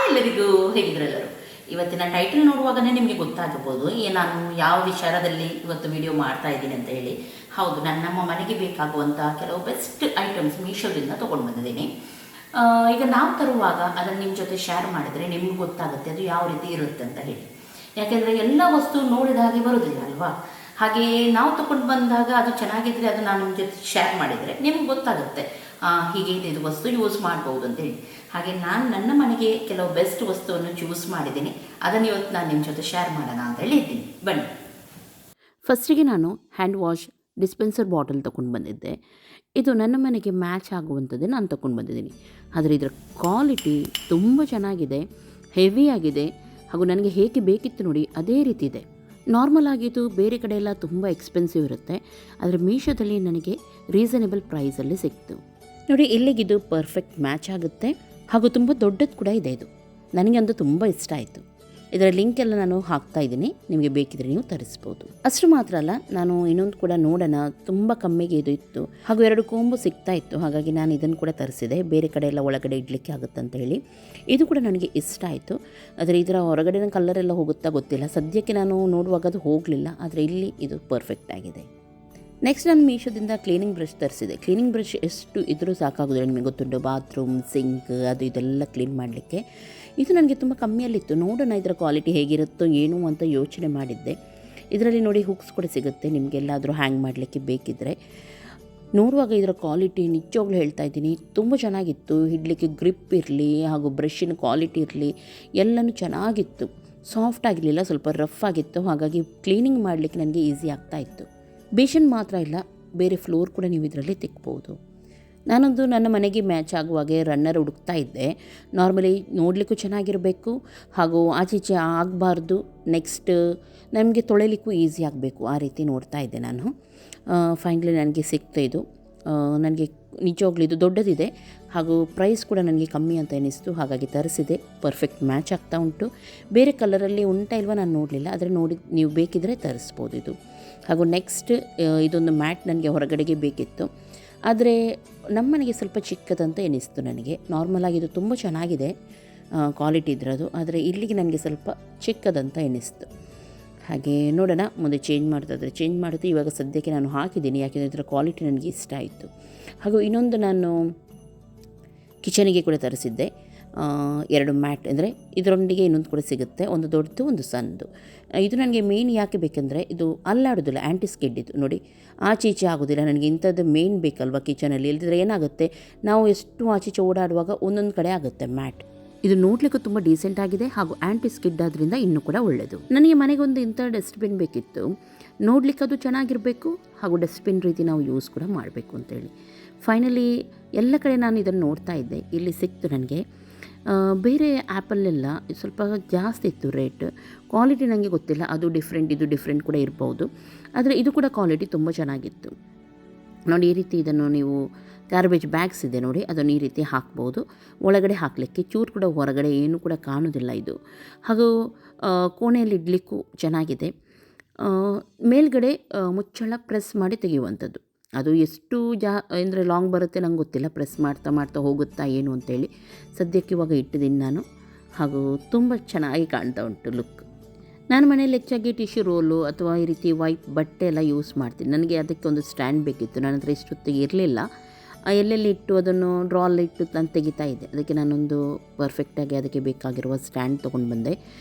ಎಲ್ಲರಿಗೂ ಹೇಗಿದ್ರೆಲ್ಲರೂ. ಇವತ್ತಿನ ಟೈಟಲ್ ನೋಡುವಾಗಲೇ ನಿಮಗೆ ಗೊತ್ತಾಗಬಹುದು ನಾನು ಯಾವ ವಿಚಾರದಲ್ಲಿ ಇವತ್ತು ವಿಡಿಯೋ ಮಾಡ್ತಾ ಇದ್ದೀನಿ ಅಂತ ಹೇಳಿ. ಹೌದು, ನಮ್ಮ ಮನೆಗೆ ಬೇಕಾಗುವಂಥ ಕೆಲವು ಬೆಸ್ಟ್ ಐಟಮ್ಸ್ ಮೀಶೋದಿಂದ ತೊಗೊಂಡು ಬಂದಿದ್ದೀನಿ. ಈಗ ನಾವು ತರುವಾಗ ಅದನ್ನು ನಿಮ್ಮ ಜೊತೆ ಶೇರ್ ಮಾಡಿದರೆ ನಿಮ್ಗೆ ಗೊತ್ತಾಗುತ್ತೆ ಅದು ಯಾವ ರೀತಿ ಇರುತ್ತೆ ಅಂತ ಹೇಳಿ. ಯಾಕೆಂದರೆ ಎಲ್ಲ ವಸ್ತು ನೋಡಿದ ಹಾಗೆ ಬರೋದಿಲ್ಲ ಅಲ್ವಾ. ಹಾಗೆ ನಾವು ತಗೊಂಡು ಬಂದಾಗ ಅದು ಚೆನ್ನಾಗಿದ್ದರೆ ಅದು ನಾನು ನಿಮ್ಮ ಜೊತೆ ಶೇರ್ ಮಾಡಿದರೆ ನಿಮ್ಗೆ ಗೊತ್ತಾಗುತ್ತೆ ಹೀಗೆ ಇದು ವಸ್ತು ಯೂಸ್ ಮಾಡ್ಬೋದು ಅಂತೇಳಿ. ಹಾಗೆ ನಾನು ನನ್ನ ಮನೆಗೆ ಕೆಲವು ಬೆಸ್ಟ್ ವಸ್ತುವನ್ನು ಚೂಸ್ ಮಾಡಿದ್ದೀನಿ, ಅದನ್ನು ಇವತ್ತು ನಾನು ನಿಮ್ಮ ಜೊತೆ ಶೇರ್ ಮಾಡೋಣ ಅಂತ ಹೇಳಿ ಇದ್ದೀನಿ. ಬನ್ನಿ. ಫಸ್ಟಿಗೆ ನಾನು ಹ್ಯಾಂಡ್ ವಾಶ್ ಡಿಸ್ಪೆನ್ಸರ್ ಬಾಟಲ್ ತೊಗೊಂಡು ಬಂದಿದ್ದೆ. ಇದು ನನ್ನ ಮನೆಗೆ ಮ್ಯಾಚ್ ಆಗುವಂಥದ್ದೇ ನಾನು ತೊಗೊಂಡು ಬಂದಿದ್ದೀನಿ. ಆದರೆ ಇದರ ಕ್ವಾಲಿಟಿ ತುಂಬ ಚೆನ್ನಾಗಿದೆ, ಹೆವಿ ಆಗಿದೆ, ಹಾಗೂ ನನಗೆ ಹೇಗೆ ಬೇಕಿತ್ತು ನೋಡಿ ಅದೇ ರೀತಿ ಇದೆ. ನಾರ್ಮಲ್ ಆಗಿದ್ದು ಬೇರೆ ಕಡೆ ಎಲ್ಲ ತುಂಬ ಎಕ್ಸ್ಪೆನ್ಸಿವ್ ಇರುತ್ತೆ, ಆದರೆ ಮೀಶೋದಲ್ಲಿ ನನಗೆ ರೀಸನೇಬಲ್ ಪ್ರೈಸಲ್ಲಿ ಸಿಕ್ತು ನೋಡಿ. ಇಲ್ಲಿಗಿದು ಪರ್ಫೆಕ್ಟ್ ಮ್ಯಾಚ್ ಆಗುತ್ತೆ, ಹಾಗೂ ತುಂಬ ದೊಡ್ಡದು ಕೂಡ ಇದೆ. ಇದು ನನಗೆ ಅಂತೂ ತುಂಬ ಇಷ್ಟ ಆಯಿತು. ಇದರ ಲಿಂಕ್ ಎಲ್ಲ ನಾನು ಹಾಕ್ತಾ ಇದ್ದೀನಿ, ನಿಮಗೆ ಬೇಕಿದ್ರೆ ನೀವು ತರಿಸ್ಬೋದು. ಅಷ್ಟು ಮಾತ್ರ ಅಲ್ಲ, ನಾನು ಇನ್ನೊಂದು ಕೂಡ ನೋಡೋಣ, ತುಂಬ ಕಮ್ಮಿಗೆ ಇದು ಇತ್ತು, ಹಾಗೂ 2 ಕೊಂಬು ಸಿಗ್ತಾ ಇತ್ತು. ಹಾಗಾಗಿ ನಾನು ಇದನ್ನು ಕೂಡ ತರಿಸಿದೆ, ಬೇರೆ ಕಡೆ ಎಲ್ಲ ಒಳಗಡೆ ಇಡಲಿಕ್ಕೆ ಆಗುತ್ತೆ ಅಂತ ಹೇಳಿ. ಇದು ಕೂಡ ನನಗೆ ಇಷ್ಟ ಆಯಿತು. ಆದರೆ ಇದರ ಹೊರಗಡೆನ ಕಲರ್ ಎಲ್ಲ ಹೋಗುತ್ತಾ ಗೊತ್ತಿಲ್ಲ, ಸದ್ಯಕ್ಕೆ ನಾನು ನೋಡುವಾಗ ಅದು ಹೋಗಲಿಲ್ಲ, ಆದರೆ ಇಲ್ಲಿ ಇದು ಪರ್ಫೆಕ್ಟ್ ಆಗಿದೆ. ನೆಕ್ಸ್ಟ್ ನಾನು ಮೀಶೋದಿಂದ ಕ್ಲೀನಿಂಗ್ ಬ್ರಷ್ ತರಿಸಿದೆ. ಕ್ಲೀನಿಂಗ್ ಬ್ರಷ್ ಎಷ್ಟು ಇದ್ರೂ ಸಾಕಾಗೋದಿಲ್ಲ, ನಿಮಗೆ ಗೊತ್ತುಂಟು, ಬಾತ್ರೂಮ್ ಸಿಂಕ್ ಅದು ಇದೆಲ್ಲ ಕ್ಲೀನ್ ಮಾಡಲಿಕ್ಕೆ. ಇದು ನನಗೆ ತುಂಬ ಕಮ್ಮಿಯಲ್ಲಿತ್ತು, ನೋಡೋಣ ಇದರ ಕ್ವಾಲಿಟಿ ಹೇಗಿರುತ್ತೋ ಏನು ಅಂತ ಯೋಚನೆ ಮಾಡಿದ್ದೆ. ಇದರಲ್ಲಿ ನೋಡಿ ಹುಕ್ಸ್ ಕೂಡ ಸಿಗುತ್ತೆ, ನಿಮಗೆಲ್ಲಾದರೂ ಹ್ಯಾಂಗ್ ಮಾಡಲಿಕ್ಕೆ ಬೇಕಿದ್ದರೆ. ನೋಡುವಾಗ ಇದರ ಕ್ವಾಲಿಟಿ ನಿಜವಾಗ್ಲೂ ಹೇಳ್ತಾ ಇದ್ದೀನಿ ತುಂಬ ಚೆನ್ನಾಗಿತ್ತು. ಹಿಡಲಿಕ್ಕೆ ಗ್ರಿಪ್ ಇರಲಿ ಹಾಗೂ ಬ್ರಷಿನ ಕ್ವಾಲಿಟಿ ಇರಲಿ ಎಲ್ಲನೂ ಚೆನ್ನಾಗಿತ್ತು. ಸಾಫ್ಟ್ ಆಗಿರಲಿಲ್ಲ, ಸ್ವಲ್ಪ ರಫ್ ಆಗಿತ್ತು. ಹಾಗಾಗಿ ಕ್ಲೀನಿಂಗ್ ಮಾಡಲಿಕ್ಕೆ ನನಗೆ ಈಸಿ ಆಗ್ತಾಯಿತ್ತು. ಬೇಷನ್ ಮಾತ್ರ ಇಲ್ಲ, ಬೇರೆ ಫ್ಲೋರ್ ಕೂಡ ನೀವು ಇದರಲ್ಲಿ ತಿಕ್ಬೋದು. ನಾನೊಂದು ನನ್ನ ಮನೆಗೆ ಮ್ಯಾಚ್ ಆಗುವಾಗೆ ರನ್ನರ್ ಹುಡುಕ್ತಾ ಇದ್ದೆ. ನಾರ್ಮಲಿ ನೋಡಲಿಕ್ಕೂ ಚೆನ್ನಾಗಿರಬೇಕು, ಹಾಗೂ ಆಚೀಚೆ ಆಗಬಾರ್ದು, ನೆಕ್ಸ್ಟ್ ನಮಗೆ ತೊಳೆಯಲಿಕ್ಕೂ ಈಸಿ ಆಗಬೇಕು, ಆ ರೀತಿ ನೋಡ್ತಾ ಇದ್ದೆ ನಾನು. ಫೈನಲಿ ನನಗೆ ಸಿಕ್ತು ಇದು. ನನಗೆ ನಿಜವಾಗ್ಲೂ ಇದು ದೊಡ್ಡದಿದೆ, ಹಾಗೂ ಪ್ರೈಸ್ ಕೂಡ ನನಗೆ ಕಮ್ಮಿ ಅಂತ ಅನ್ನಿಸ್ತು, ಹಾಗಾಗಿ ತರಿಸಿದೆ. ಪರ್ಫೆಕ್ಟ್ ಮ್ಯಾಚ್ ಆಗ್ತಾ ಉಂಟು. ಬೇರೆ ಕಲರಲ್ಲಿ ಉಂಟಾ ಇಲ್ವಾ ನಾನು ನೋಡಲಿಲ್ಲ, ಆದರೆ ನೋಡಿ ನೀವು ಬೇಕಿದ್ದರೆ ತರಿಸ್ಬೋದು ಇದು. ಹಾಗೂ ನೆಕ್ಸ್ಟ್ ಇದೊಂದು ಮ್ಯಾಟ್ ನನಗೆ ಹೊರಗಡೆಗೆ ಬೇಕಿತ್ತು, ಆದರೆ ನಮ್ಮನೆಗೆ ಸ್ವಲ್ಪ ಚಿಕ್ಕದಂತ ಎನಿಸ್ತು ನನಗೆ. ನಾರ್ಮಲಾಗಿ ಇದು ತುಂಬ ಚೆನ್ನಾಗಿದೆ ಕ್ವಾಲಿಟಿ ಇದ್ರದು, ಆದರೆ ಇಲ್ಲಿಗೆ ನನಗೆ ಸ್ವಲ್ಪ ಚಿಕ್ಕದಂತ ಎನಿಸ್ತು. ಹಾಗೆ ನೋಡೋಣ ಮುಂದೆ ಚೇಂಜ್ ಮಾಡ್ತಾಯಿದ್ರೆ ಚೇಂಜ್ ಮಾಡುತ್ತೆ. ಇವಾಗ ಸದ್ಯಕ್ಕೆ ನಾನು ಹಾಕಿದ್ದೀನಿ, ಯಾಕೆಂದರೆ ಇದರ ಕ್ವಾಲಿಟಿ ನನಗೆ ಇಷ್ಟ ಆಯಿತು. ಹಾಗೂ ಇನ್ನೊಂದು ನಾನು ಕಿಚನಿಗೆ ಕೂಡ ತರಿಸಿದ್ದೆ 2 ಮ್ಯಾಟ್, ಅಂದರೆ ಇದರೊಂದಿಗೆ ಇನ್ನೊಂದು ಕೂಡ ಸಿಗುತ್ತೆ, ಒಂದು ದೊಡ್ಡದು ಒಂದು ಸಣ್ಣದು. ಇದು ನನಗೆ ಮೇನ್ ಯಾಕೆ ಬೇಕೆಂದರೆ ಇದು ಅಲ್ಲಾಡೋದಿಲ್ಲ, ಆ್ಯಂಟಿ ಸ್ಕಿಡ್ ಇದು ನೋಡಿ, ಆಚೀಚೆ ಆಗೋದಿಲ್ಲ. ನನಗೆ ಇಂಥದ್ದು ಮೇನ್ ಬೇಕಲ್ವ ಕಿಚನಲ್ಲಿ, ಇಲ್ಲದಿದ್ದರೆ ಏನಾಗುತ್ತೆ ನಾವು ಎಷ್ಟು ಆಚೀಚೆ ಓಡಾಡುವಾಗ ಒಂದೊಂದು ಕಡೆ ಆಗುತ್ತೆ ಮ್ಯಾಟ್. ಇದು ನೋಡಲಿಕ್ಕೂ ತುಂಬ ಡೀಸೆಂಟ್ ಆಗಿದೆ, ಹಾಗೂ ಆ್ಯಂಟಿ ಸ್ಕಿಡ್ ಆದ್ದರಿಂದ ಇನ್ನೂ ಕೂಡ ಒಳ್ಳೆಯದು. ನನಗೆ ಮನೆಗೊಂದು ಇಂಥ ಡಸ್ಟ್ಬಿನ್ ಬೇಕಿತ್ತು, ನೋಡಲಿಕ್ಕೆ ಅದು ಚೆನ್ನಾಗಿರಬೇಕು, ಹಾಗೂ ಡಸ್ಟ್ಬಿನ್ ರೀತಿ ನಾವು ಯೂಸ್ ಕೂಡ ಮಾಡಬೇಕು ಅಂತೇಳಿ. ಫೈನಲಿ ಎಲ್ಲ ಕಡೆ ನಾನು ಇದನ್ನು ನೋಡ್ತಾ ಇದ್ದೆ, ಇಲ್ಲಿ ಸಿಕ್ತು ನನಗೆ. ಬೇರೆ ಆ್ಯಪಲ್ಲೆಲ್ಲ ಸ್ವಲ್ಪ ಜಾಸ್ತಿ ಇತ್ತು ರೇಟ್, ಕ್ವಾಲಿಟಿ ನನಗೆ ಗೊತ್ತಿಲ್ಲ, ಅದು ಡಿಫ್ರೆಂಟ್ ಇದು ಡಿಫ್ರೆಂಟ್ ಕೂಡ ಇರ್ಬೋದು, ಆದರೆ ಇದು ಕೂಡ ಕ್ವಾಲಿಟಿ ತುಂಬ ಚೆನ್ನಾಗಿತ್ತು ನೋಡಿ. ಈ ರೀತಿ ಇದನ್ನು ನೀವು ಗಾರ್ಬೇಜ್ ಬ್ಯಾಗ್ಸ್ ಇದೆ ನೋಡಿ, ಅದನ್ನು ಈ ರೀತಿ ಹಾಕ್ಬೋದು, ಒಳಗಡೆ ಹಾಕಲಿಕ್ಕೆ ಚೂರು ಕೂಡ ಹೊರಗಡೆ ಏನೂ ಕೂಡ ಕಾಣೋದಿಲ್ಲ ಇದು. ಹಾಗೂ ಕೋಣೆಯಲ್ಲಿ ಇಡಲಿಕ್ಕೂ ಚೆನ್ನಾಗಿದೆ. ಮೇಲ್ಗಡೆ ಮುಚ್ಚಳ ಪ್ರೆಸ್ ಮಾಡಿ ತೆಗೆಯುವಂಥದ್ದು, ಅದು ಎಷ್ಟು ಅಂದರೆ ಲಾಂಗ್ ಬರುತ್ತೆ ನಂಗೆ ಗೊತ್ತಿಲ್ಲ, ಪ್ರೆಸ್ ಮಾಡ್ತಾ ಮಾಡ್ತಾ ಹೋಗುತ್ತಾ ಏನು ಅಂತೇಳಿ. ಸದ್ಯಕ್ಕೆ ಇವಾಗ ಇಟ್ಟಿದ್ದೀನಿ ನಾನು, ಹಾಗೂ ತುಂಬ ಚೆನ್ನಾಗಿ ಕಾಣ್ತಾ ಉಂಟು ಲುಕ್. ನಾನು ಮನೇಲಿ ಹೆಚ್ಚಾಗಿ ಟಿಶ್ಯೂ ರೋಲು ಅಥವಾ ಈ ರೀತಿ ವೈಟ್ ಬಟ್ಟೆ ಎಲ್ಲ ಯೂಸ್ ಮಾಡ್ತೀನಿ. ನನಗೆ ಅದಕ್ಕೆ ಒಂದು ಸ್ಟ್ಯಾಂಡ್ ಬೇಕಿತ್ತು, ನನ್ನ ಹತ್ರ ಇಷ್ಟೊತ್ತಿಗೆ ಇರಲಿಲ್ಲ. ಎಲ್ಲೆಲ್ಲಿ ಇಟ್ಟು ಅದನ್ನು ಡ್ರಾಲ್ ಇಟ್ಟು ನಾನು ತೆಗಿತಾ ಇದ್ದೆ, ಅದಕ್ಕೆ ನಾನೊಂದು ಪರ್ಫೆಕ್ಟಾಗಿ ಅದಕ್ಕೆ ಬೇಕಾಗಿರುವ ಸ್ಟ್ಯಾಂಡ್ ತೊಗೊಂಡು ಬಂದೆ.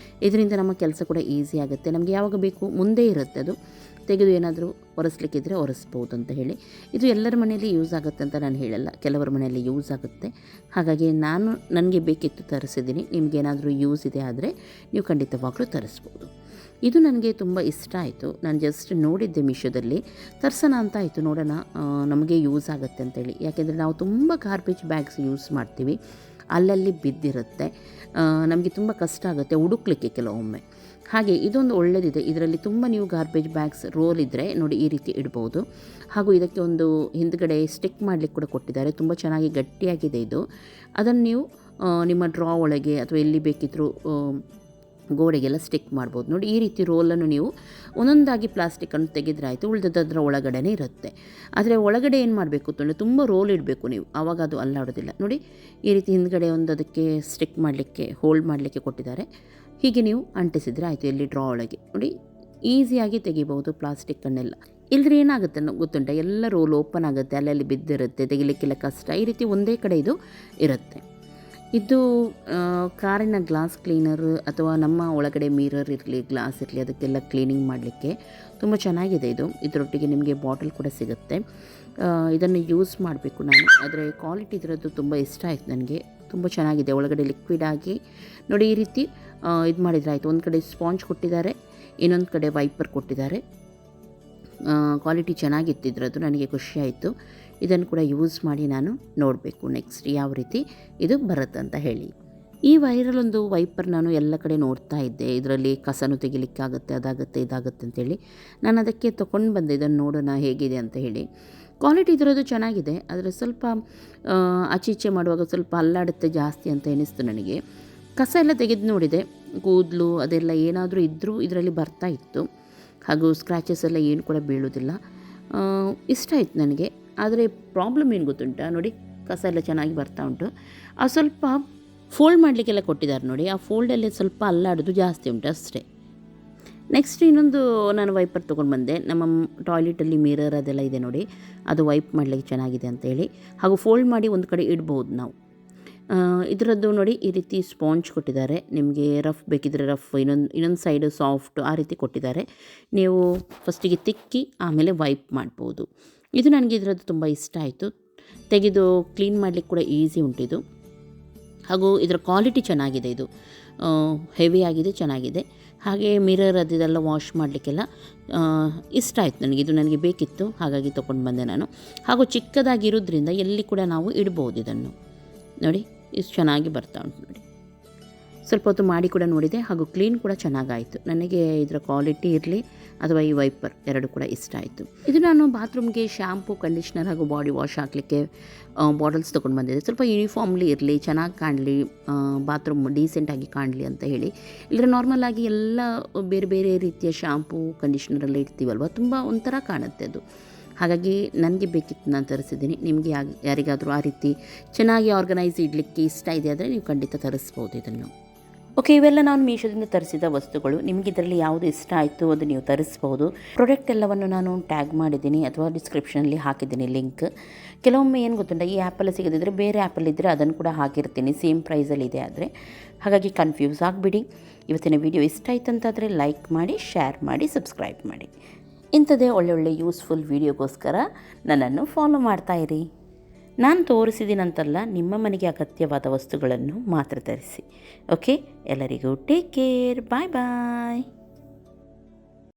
ಇದರಿಂದ ನಮ್ಮ ಕೆಲಸ ಕೂಡ ಈಸಿ ಆಗುತ್ತೆ, ನಮಗೆ ಯಾವಾಗ ಬೇಕು ಮುಂದೆ ಇರುತ್ತೆ, ಅದು ತೆಗೆದು ಏನಾದರೂ ಒರೆಸ್ಲಿಕ್ಕಿದ್ರೆ ಒರೆಸ್ಬೋದು ಅಂತ ಹೇಳಿ. ಇದು ಎಲ್ಲರ ಮನೆಯಲ್ಲಿ ಯೂಸ್ ಆಗುತ್ತೆ ಅಂತ ನಾನು ಹೇಳಲ್ಲ, ಕೆಲವರ ಮನೆಯಲ್ಲಿ ಯೂಸ್ ಆಗುತ್ತೆ. ಹಾಗಾಗಿ ನನಗೆ ಬೇಕಿತ್ತು ತರಿಸಿದ್ದೀನಿ, ನಿಮಗೇನಾದರೂ ಯೂಸ್ ಇದೆ ಆದರೆ ನೀವು ಖಂಡಿತವಾಗ್ಲೂ ತರಿಸ್ಬೋದು. ಇದು ನನಗೆ ತುಂಬ ಇಷ್ಟ ಆಯಿತು, ನಾನು ಜಸ್ಟ್ ನೋಡಿದ್ದೆ ಮೀಶೋದಲ್ಲಿ, ತರ್ಸೋಣ ಅಂತ ಆಯಿತು, ನೋಡೋಣ ನಮಗೆ ಯೂಸ್ ಆಗುತ್ತೆ ಅಂತೇಳಿ. ಯಾಕೆಂದರೆ ನಾವು ತುಂಬ ಗಾರ್ಬೇಜ್ ಬ್ಯಾಗ್ಸ್ ಯೂಸ್ ಮಾಡ್ತೀವಿ, ಅಲ್ಲಲ್ಲಿ ಬಿದ್ದಿರುತ್ತೆ, ನಮಗೆ ತುಂಬ ಕಷ್ಟ ಆಗುತ್ತೆ ಹುಡುಕ್ಲಿಕ್ಕೆ ಕೆಲವೊಮ್ಮೆ. ಹಾಗೆ ಇದೊಂದು ಒಳ್ಳೆಯದಿದೆ, ಇದರಲ್ಲಿ ತುಂಬ ನೀವು ಗಾರ್ಬೇಜ್ ಬ್ಯಾಗ್ಸ್ ರೋಲ್ ಇದ್ದರೆ ನೋಡಿ ಈ ರೀತಿ ಇಡ್ಬೋದು. ಹಾಗೂ ಇದಕ್ಕೆ ಒಂದು ಹಿಂದ್ಗಡೆ ಸ್ಟಿಕ್ ಮಾಡಲಿಕ್ಕೆ ಕೂಡ ಕೊಟ್ಟಿದ್ದಾರೆ, ತುಂಬ ಚೆನ್ನಾಗಿ ಗಟ್ಟಿಯಾಗಿದೆ ಇದು. ಅದನ್ನು ನೀವು ನಿಮ್ಮ ಡ್ರಾ ಒಳಗೆ ಅಥವಾ ಎಲ್ಲಿ ಬೇಕಿದ್ದರೂ ಗೋಡೆಗೆಲ್ಲ ಸ್ಟಿಕ್ ಮಾಡ್ಬೋದು. ನೋಡಿ ಈ ರೀತಿ ರೋಲನ್ನು ನೀವು ಒಂದೊಂದಾಗಿ ಪ್ಲಾಸ್ಟಿಕ್ಕನ್ನು ತೆಗೆದ್ರೆ ಆಯಿತು, ಉಳಿದದ್ರ ಒಳಗಡೆನೇ ಇರುತ್ತೆ. ಆದರೆ ಒಳಗಡೆ ಏನು ಮಾಡಬೇಕು ಅಂತಂದರೆ ತುಂಬ ರೋಲ್ ಇಡಬೇಕು ನೀವು, ಆವಾಗ ಅದು ಅಲ್ಲಾಡೋದಿಲ್ಲ. ನೋಡಿ ಈ ರೀತಿ ಹಿಂದ್ಗಡೆ ಒಂದು ಅದಕ್ಕೆ ಸ್ಟಿಕ್ ಮಾಡಲಿಕ್ಕೆ ಹೋಲ್ಡ್ ಮಾಡಲಿಕ್ಕೆ ಕೊಟ್ಟಿದ್ದಾರೆ. ಹೀಗೆ ನೀವು ಅಂಟಿಸಿದರೆ ಆಯಿತು ಎಲ್ಲಿ ಡ್ರಾ ಒಳಗೆ. ನೋಡಿ ಈಸಿಯಾಗಿ ತೆಗಿಬೋದು ಪ್ಲಾಸ್ಟಿಕ್ಕನ್ನೆಲ್ಲ. ಇಲ್ಲದ್ರೆ ಏನಾಗುತ್ತೆ ಗೊತ್ತುಂಟ, ಎಲ್ಲ ರೋಲ್ ಓಪನ್ ಆಗುತ್ತೆ, ಅಲ್ಲಲ್ಲಿ ಬಿದ್ದಿರುತ್ತೆ, ತೆಗಿಲಿಕ್ಕೆಲ್ಲ ಕಷ್ಟ. ಈ ರೀತಿ ಒಂದೇ ಕಡೆ ಇದು ಇರುತ್ತೆ. ಇದು ಕಾರಿನ ಗ್ಲಾಸ್ ಕ್ಲೀನರ್ ಅಥವಾ ನಮ್ಮ ಒಳಗಡೆ ಮಿರರ್ ಇರಲಿ, ಗ್ಲಾಸ್ ಇರಲಿ, ಅದಕ್ಕೆಲ್ಲ ಕ್ಲೀನಿಂಗ್ ಮಾಡಲಿಕ್ಕೆ ತುಂಬ ಚೆನ್ನಾಗಿದೆ ಇದು. ಇದರೊಟ್ಟಿಗೆ ನಿಮಗೆ ಬಾಟಲ್ ಕೂಡ ಸಿಗುತ್ತೆ. ಇದನ್ನು ಯೂಸ್ ಮಾಡಬೇಕು ನಾನು. ಆದರೆ ಕ್ವಾಲಿಟಿ ಇದರದ್ದು ತುಂಬ ಇಷ್ಟ ಆಯಿತು ನನಗೆ, ತುಂಬ ಚೆನ್ನಾಗಿದೆ. ಒಳಗಡೆ ಲಿಕ್ವಿಡ್ ಆಗಿ ನೋಡಿ ಈ ರೀತಿ ಇದು ಮಾಡಿದರೆ ಆಯಿತು. ಒಂದು ಕಡೆ ಸ್ಪಾಂಜ್ ಕೊಟ್ಟಿದ್ದಾರೆ, ಇನ್ನೊಂದು ಕಡೆ ವೈಪರ್ ಕೊಟ್ಟಿದ್ದಾರೆ. ಕ್ವಾಲಿಟಿ ಚೆನ್ನಾಗಿತ್ತು ಇದರದ್ದು, ನನಗೆ ಖುಷಿಯಾಯಿತು. ಇದನ್ನು ಕೂಡ ಯೂಸ್ ಮಾಡಿ ನಾನು ನೋಡಬೇಕು ನೆಕ್ಸ್ಟ್ ಯಾವ ರೀತಿ ಇದು ಬರುತ್ತಂತ ಹೇಳಿ. ಈ ವೈರಲ್ಲೊಂದು ವೈಪರ್ ನಾನು ಎಲ್ಲ ಕಡೆ ನೋಡ್ತಾ ಇದ್ದೆ, ಇದರಲ್ಲಿ ಕಸನೂ ತೆಗಿಲಿಕ್ಕಾಗುತ್ತೆ, ಅದಾಗುತ್ತೆ ಇದಾಗುತ್ತೆ ಅಂತೇಳಿ. ನಾನು ಅದಕ್ಕೆ ತೊಗೊಂಡು ಬಂದೆ, ಇದನ್ನು ನೋಡೋಣ ಹೇಗಿದೆ ಅಂತ ಹೇಳಿ. ಕ್ವಾಲಿಟಿ ಇದರದ್ದು ಚೆನ್ನಾಗಿದೆ, ಆದರೆ ಸ್ವಲ್ಪ ಆಚೀಚೆ ಮಾಡುವಾಗ ಸ್ವಲ್ಪ ಅಲ್ಲಾಡುತ್ತೆ ಜಾಸ್ತಿ ಅಂತ ಎನಿಸ್ತು ನನಗೆ. ಕಸ ಎಲ್ಲ ತೆಗೆದು ನೋಡಿದೆ, ಕೂದಲು ಅದೆಲ್ಲ ಏನಾದರೂ ಇದ್ದರೂ ಇದರಲ್ಲಿ ಬರ್ತಾ ಇತ್ತು. ಹಾಗೂ ಸ್ಕ್ರ್ಯಾಚಸ್ ಎಲ್ಲ ಏನು ಕೂಡ ಬೀಳೋದಿಲ್ಲ. ಇಷ್ಟ ಆಯಿತು ನನಗೆ. ಆದರೆ ಪ್ರಾಬ್ಲಮ್ ಏನು ಗೊತ್ತುಂಟ, ನೋಡಿ ಕಸ ಎಲ್ಲ ಚೆನ್ನಾಗಿ ಬರ್ತಾ ಉಂಟು. ಆ ಸ್ವಲ್ಪ ಫೋಲ್ಡ್ ಮಾಡಲಿಕ್ಕೆಲ್ಲ ಕೊಟ್ಟಿದ್ದಾರೆ ನೋಡಿ, ಆ ಫೋಲ್ಡಲ್ಲಿ ಸ್ವಲ್ಪ ಅಲ್ಲಾಡೋದು ಜಾಸ್ತಿ ಉಂಟು ಅಷ್ಟೇ. ನೆಕ್ಸ್ಟ್ ಇನ್ನೊಂದು ನಾನು ವೈಪರ್ ತೊಗೊಂಡು ಬಂದೆ. ನಮ್ಮ ಟಾಯ್ಲೆಟಲ್ಲಿ ಮಿರರ್ ಅದೆಲ್ಲ ಇದೆ ನೋಡಿ, ಅದು ವೈಪ್ ಮಾಡಲಿಕ್ಕೆ ಚೆನ್ನಾಗಿದೆ ಅಂತೇಳಿ. ಹಾಗೂ ಫೋಲ್ಡ್ ಮಾಡಿ ಒಂದು ಕಡೆ ಇಡ್ಬೋದು ನಾವು. ಇದರದ್ದು ನೋಡಿ ಈ ರೀತಿ ಸ್ಪಾಂಜ್ ಕೊಟ್ಟಿದ್ದಾರೆ. ನಿಮಗೆ ರಫ್ ಬೇಕಿದ್ದರೆ ರಫ್, ಇನ್ನೊಂದು ಸೈಡು ಸಾಫ್ಟ್, ಆ ರೀತಿ ಕೊಟ್ಟಿದ್ದಾರೆ. ನೀವು ಫಸ್ಟಿಗೆ ತಿಕ್ಕಿ ಆಮೇಲೆ ವೈಪ್ ಮಾಡ್ಬೋದು. ಇದು ನನಗೆ ಇದರದ್ದು ತುಂಬ ಇಷ್ಟ ಆಯಿತು. ತೆಗೆದು ಕ್ಲೀನ್ ಮಾಡಲಿಕ್ಕೆ ಕೂಡ ಈಸಿ ಉಂಟಿದು. ಹಾಗೂ ಇದರ ಕ್ವಾಲಿಟಿ ಚೆನ್ನಾಗಿದೆ, ಇದು ಹೆವಿ ಆಗಿದೆ, ಚೆನ್ನಾಗಿದೆ. ಹಾಗೆ ಮಿರರ್ ಅದೆಲ್ಲ ವಾಶ್ ಮಾಡಲಿಕ್ಕೆಲ್ಲ ಇಷ್ಟ ಆಯಿತು ನನಗೆ. ಇದು ನನಗೆ ಬೇಕಿತ್ತು, ಹಾಗಾಗಿ ತೊಗೊಂಡು ಬಂದೆ ನಾನು. ಹಾಗೂ ಚಿಕ್ಕದಾಗಿರೋದ್ರಿಂದ ಎಲ್ಲಿ ಕೂಡ ನಾವು ಇಡ್ಬೋದು ಇದನ್ನು. ನೋಡಿ ಇಷ್ಟು ಚೆನ್ನಾಗಿ ಬರ್ತಾ ಉಂಟು ನೋಡಿ. ಸ್ವಲ್ಪ ಹೊತ್ತು ಮಾಡಿ ಕೂಡ ನೋಡಿದೆ, ಹಾಗೂ ಕ್ಲೀನ್ ಕೂಡ ಚೆನ್ನಾಗಾಯಿತು. ನನಗೆ ಇದರ ಕ್ವಾಲಿಟಿ ಇರಲಿ ಅಥವಾ ಈ ವೈಪರ್ ಎರಡು ಕೂಡ ಇಷ್ಟ ಆಯಿತು. ಇದು ನಾನು ಬಾತ್ರೂಮ್ಗೆ ಶ್ಯಾಂಪು, ಕಂಡೀಷ್ನರ್ ಹಾಗೂ ಬಾಡಿ ವಾಶ್ ಹಾಕಲಿಕ್ಕೆ ಬಾಟಲ್ಸ್ ತೊಗೊಂಡು ಬಂದಿದ್ದೆ. ಸ್ವಲ್ಪ ಯೂನಿಫಾರ್ಮ್ಲಿ ಇರಲಿ, ಚೆನ್ನಾಗಿ ಕಾಣಲಿ, ಬಾತ್ರೂಮ್ ಡೀಸೆಂಟಾಗಿ ಕಾಣಲಿ ಅಂತ ಹೇಳಿ. ಇಲ್ಲದ್ರೆ ನಾರ್ಮಲಾಗಿ ಎಲ್ಲ ಬೇರೆ ಬೇರೆ ರೀತಿಯ ಶ್ಯಾಂಪು, ಕಂಡೀಷ್ನರೆಲ್ಲ ಇಡ್ತೀವಲ್ವ, ತುಂಬ ಒಂಥರ ಕಾಣುತ್ತೆ ಅದು. ಹಾಗಾಗಿ ನನಗೆ ಬೇಕಿತ್ತು, ನಾನು ತರಿಸಿದ್ದೀನಿ. ನಿಮಗೆ ಯಾರಿಗಾದರೂ ಆ ರೀತಿ ಚೆನ್ನಾಗಿ ಆರ್ಗನೈಸ್ ಇಡಲಿಕ್ಕೆ ಇಷ್ಟ ಇದೆ ಆದರೆ ನೀವು ಖಂಡಿತ ತರಿಸ್ಬೋದು ಇದನ್ನು. ಓಕೆ, ಇವೆಲ್ಲ ನಾನು ಮೀಶೋದಿಂದ ತರಿಸಿದ ವಸ್ತುಗಳು. ನಿಮಗೆ ಇದರಲ್ಲಿ ಯಾವುದು ಇಷ್ಟ ಆಯಿತು ಅದು ನೀವು ತರಿಸ್ಬೋದು. ಪ್ರಾಡಕ್ಟ್ ಎಲ್ಲವನ್ನು ನಾನು ಟ್ಯಾಗ್ ಮಾಡಿದ್ದೀನಿ ಅಥವಾ ಡಿಸ್ಕ್ರಿಪ್ಷನಲ್ಲಿ ಹಾಕಿದ್ದೀನಿ ಲಿಂಕ್. ಕೆಲವೊಮ್ಮೆ ಏನು ಗೊತ್ತುಂಟ, ಈ ಆ್ಯಪಲ್ಲಿ ಸಿಗದಿದ್ದರೆ ಬೇರೆ ಆ್ಯಪಲ್ಲಿದ್ದರೆ ಅದನ್ನು ಕೂಡ ಹಾಕಿರ್ತೀನಿ, ಸೇಮ್ ಪ್ರೈಸಲ್ಲಿ ಇದೆ ಆದರೆ. ಹಾಗಾಗಿ ಕನ್ಫ್ಯೂಸ್ ಆಗಿಬಿಡಿ. ಇವತ್ತಿನ ವಿಡಿಯೋ ಇಷ್ಟ ಆಯಿತು ಅಂತಾದರೆ ಲೈಕ್ ಮಾಡಿ, ಶೇರ್ ಮಾಡಿ, ಸಬ್ಸ್ಕ್ರೈಬ್ ಮಾಡಿ. ಇಂಥದ್ದೇ ಒಳ್ಳೊಳ್ಳೆ ಯೂಸ್ಫುಲ್ ವಿಡಿಯೋಗೋಸ್ಕರ ನನ್ನನ್ನು ಫಾಲೋ ಮಾಡ್ತಾಯಿರಿ. ನಾನು ತೋರಿಸಿದ್ದೀನಂತಲ್ಲ, ನಿಮ್ಮ ಮನೆಗೆ ಅಗತ್ಯವಾದ ವಸ್ತುಗಳನ್ನು ಮಾತ್ರ ತರಿಸಿ. ಓಕೆ, ಎಲ್ಲರಿಗೂ ಟೇಕ್ ಕೇರ್, ಬಾಯ್ ಬಾಯ್.